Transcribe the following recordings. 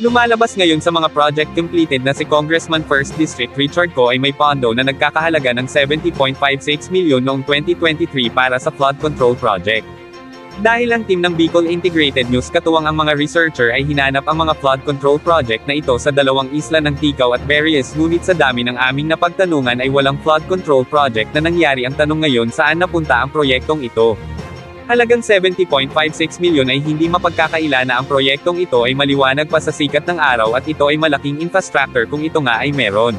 Lumalabas ngayon sa mga project completed na si Congressman 1st District Richard Ko ay may pondo na nagkakahalaga ng 70.56 milyon noong 2023 para sa flood control project. Dahil ang team ng Bicol Integrated News katuwang ang mga researcher ay hinanap ang mga flood control project na ito sa dalawang isla ng Ticao at Berries, ngunit sa dami ng aming napagtanungan ay walang flood control project na nangyari. Ang tanong ngayon, saan napunta ang proyektong ito? Halagang 70.56 milyon ay hindi mapagkakaila na ang proyektong ito ay maliwanag pa sa sikat ng araw at ito ay malaking infrastructure kung ito nga ay meron.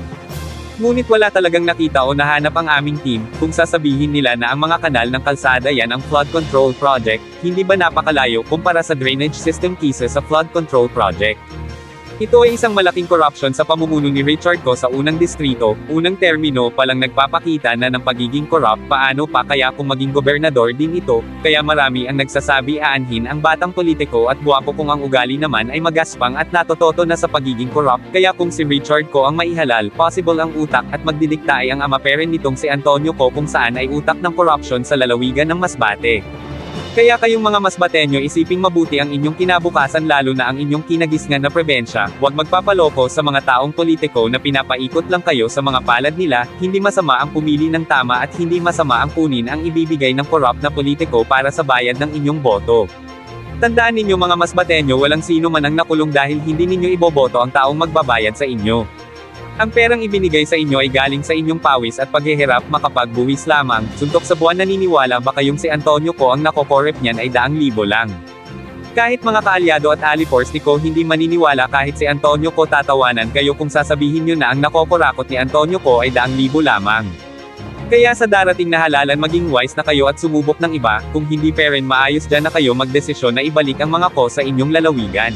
Ngunit wala talagang nakita o nahanap ang aming team, kung sasabihin nila na ang mga kanal ng kalsada yan ang flood control project, hindi ba napakalayo kumpara sa drainage system cases sa flood control project? Ito ay isang malaking corruption sa pamumuno ni Richard Ko sa unang distrito, unang termino pa lang nagpapakita na ng pagiging corrupt, paano pa kaya kung maging gobernador din ito, kaya marami ang nagsasabi aanhin ang batang politiko at guwapo kung ang ugali naman ay magaspang at natototo na sa pagiging corrupt, kaya kung si Richard Ko ang maihalal, possible ang utak at magdidikta ay ang ama parent nitong si Antonio Ko kung saan ay utak ng corruption sa lalawigan ng Masbate. Kaya kayong mga Masbateño isiping mabuti ang inyong kinabukasan lalo na ang inyong kinagisnan na probensya, huwag magpapaloko sa mga taong politiko na pinapaikot lang kayo sa mga palad nila, hindi masama ang pumili ng tama at hindi masama ang kunin ang ibibigay ng corrupt na politiko para sa bayad ng inyong boto. Tandaan ninyo mga Masbateño, walang sino man ang nakulong dahil hindi ninyo iboboto ang taong magbabayad sa inyo. Ang perang ibinigay sa inyo ay galing sa inyong pawis at paghihirap, makapagbuwis lamang. Suntok sa buwan, naniniwala ba kayong si Antonio Ko ang nakokorep niyan ay daang libo lang? Kahit mga kaalyado at alipors ni Ko hindi maniniwala kahit si Antonio Ko, tatawanan kayo kung sasabihin nyo na ang nakokorakot ni Antonio Ko ay daang libo lamang. Kaya sa darating na halalan, maging wise na kayo at sumubok ng iba, kung hindi peren maayos dyan na kayo magdesisyon na ibalik ang mga ko sa inyong lalawigan.